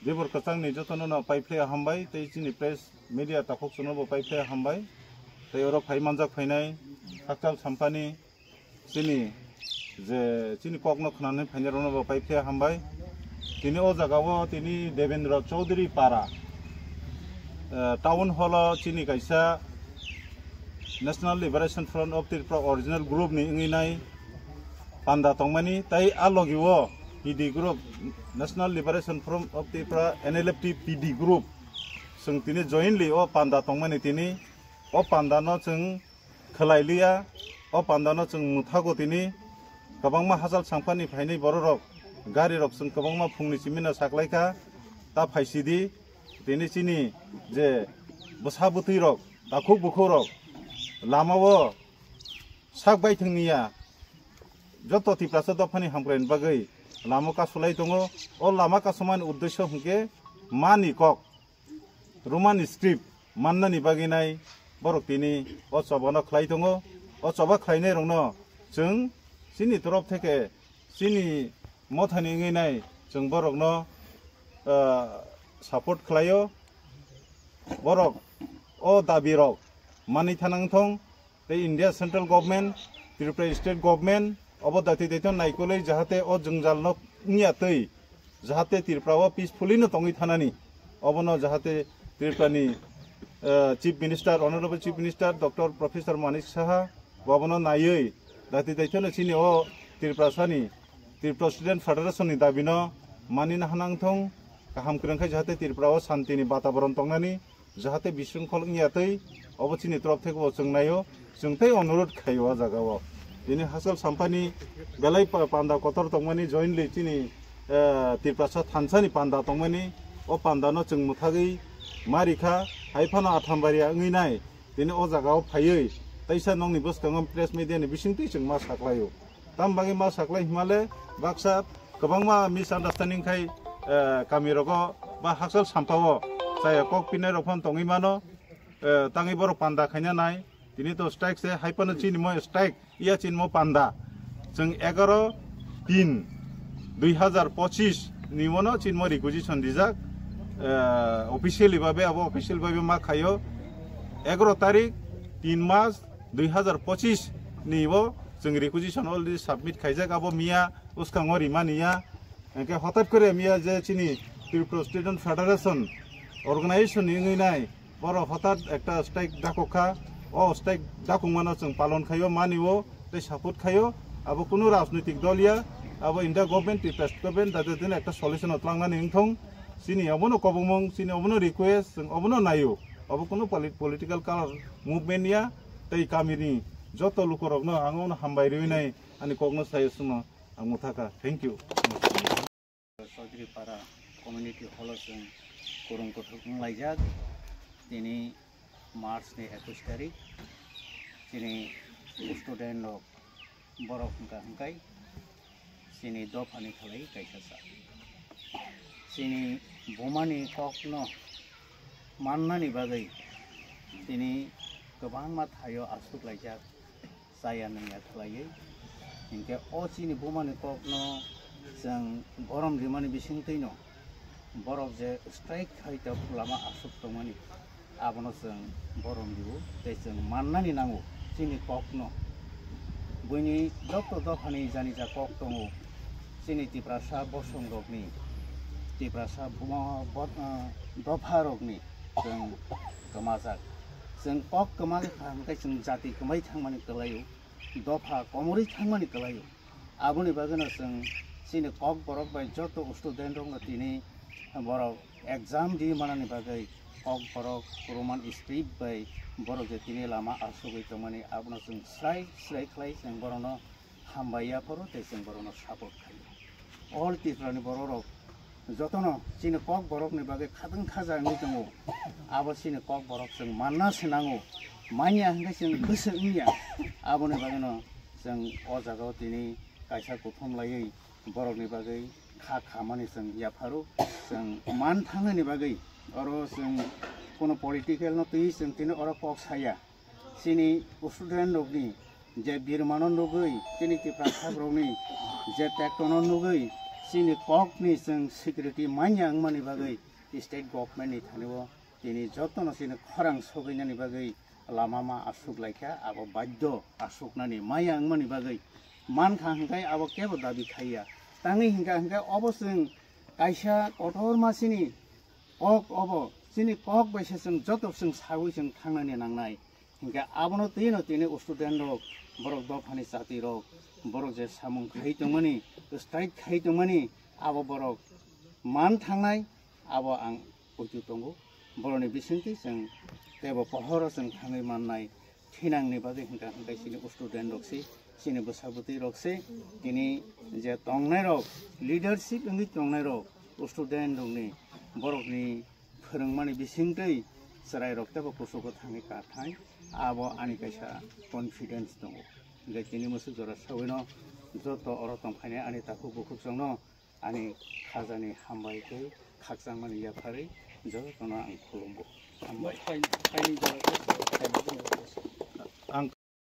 Debor Kasang ni jotono na paiple hambai tei chini press media takok sono bo paiple hambai tei oro phai manjak phainai hakal sampani chini je chini kokno khonane phainarono bo paiple hambai tini o jagao tini Devendra Chaudhary para town hall chini kaisa National Liberation Front of Tripura original group ni nginai panda tongmani tai alogiwo PD group National Liberation Front of Tripura NLFT PD group sung tini jointly o panda tongmani tini o panda no chung khlailiya o panda no chung muthago tini kabangma hasal sangpani phainai bororok gari rok sung kabangma phungni chimina saklaika ta phaisidi tini chini je bosabutui rok takhuk bukhuk rok lamao sakbai thingniya joto tiprasa dofani hamkrain bagai lama ka sulai tongo o lama ka saman uddesho hungke mani kok roman script mannani baginai borok tini o chobano khlai tongo o choba khlainai rongno chung sini torop theke sini mothani nginai chung borokno support khlaio borok o dabi rok mani thanang thong tei India central government Tripura state government obodati deiton naikolei jahate o jungjal no ngiatei jahate Tripura o peacefully no tongi thanani obono jahate Tripura ni chief minister honorable chief minister Dr. Professor Manik Saha bobono naiei dati deiton chini o Tripura sani Tripura Student Federation ni dabino manina hanang thong kaham krangkhai jahate Tripura o shanti ni bataboron tongnani jahate bisungkhol ngiatei obo chini torop theke bo chungnayo chungtei অনুরোধ khayo o jagao ini hasal sampani belai panda kotor tongmani jointly chini Tripura thansani panda tongmani o panda no chung muthagei marikha haifano athambaria nginai tini o jagao phaiei taisa nongni bostangam press media ni bisingtui chung ma saklayo tambagi ma saklai himale baksa kabangma misunderstanding khai kamirogo ba hasal sampao saya kok pinai rokhan tongi mano tangi borok panda khaina nai tini to strike se haipano chini mo strike iya chin mo panda chung 11/3/2025 ni mono chin mo requisition dijak officially babe abo official babe ma khayo 11 tarik 3 March 2025 ni bo chung requisition already submit khaijak abo mia uskang rimaniya enke hotat kore mia je chini Tripura Student Federation organization ni nai boro hotat ekta strike dakokha o strike dakungmano chung palon khayo maniwo te support khayo abo kuno rajnitik doliya abo India government Tripura government date din ekta solution otlangnani ingthong sini obono kobongmong sini obono request obono nayo abo kuno political color movement ya tei kamini joto lukorokno angono hambai reinai ani kogno sayesno angmuthaka thank you Chaudhary para community hall chung kurung kothok laijak tini March ni 21 tarik sini student no borok hangkai sini dofani khalai kaisa sini bomani kokno mannani bagai tini gobang ma thayo asuk laijak saya nangya khalai inke o sini bomani kokno jang borom rimani bisingtei no borok je strike khaita lama asuk tongmani abono jang borom dibu tei jang mannani nango sini kokno buni doktor dokhani jani ja kok tongo sini Tripura bosong rokni Tripura dopha rokni jang kamajak jang kok kamal khangkai jang jati kamai thangmani kalayo dopha komori thangmani kalayo aboni bagana jang sini kok borok bai joto student rok tini borok exam di manani bagai kok borok roman script bai borok je tini lama asugoi tomani abono jang slai khlai jang borono hambaya poro te jang borono support khai all Tripura ni borok jotono sini kok borok ni bagai khadang khaja ni tongo abo sini kok borok jang manna senango manya hangkai jang goso ngya aboni bagano jang o jagao tini kaisa kuthom laiei borok ni bagai khamani jang yafaru jang man thangani bagai oro jang kono political no tui jang tini oro kok saya sini student rokni je birmano nugui tini Tripura rokni je tektono nugui sini kok ni sing security manya ang mani bagai state government ni thanibo tini jotono sini khorang sogaina ni bagai lama ma asuk laikha abo badyo asuk nani maya ang mani bagai man khangkai abo kebo dabi khaiya tangi hingka obosing kaisa kotor masini kok obo sini kok baisasing jotosing sawising thangnani nangnai hingka abono tini student rok borok dofani jati rok borok je samung khai tongmani strike khai tongmani abo borok man thangnai abo ang puju tongo boroni bisingti sing tebo pohoro sing thangai mannai thinangni bagai hingka sini student rok sini bosabuti rok kini je tongnai rok leadership ngi tongnai rok student rok ni borok ni phorongmani bisingtei sarai rok tebo kusoko thangai kathai abo ani kaisa confidence tongo hingka kini musu jora sawino joto oro tongkhaine ani taku bukuk jongno ani khajani hambai kei khakjangmani yaphari jotono ang khulumbo hambai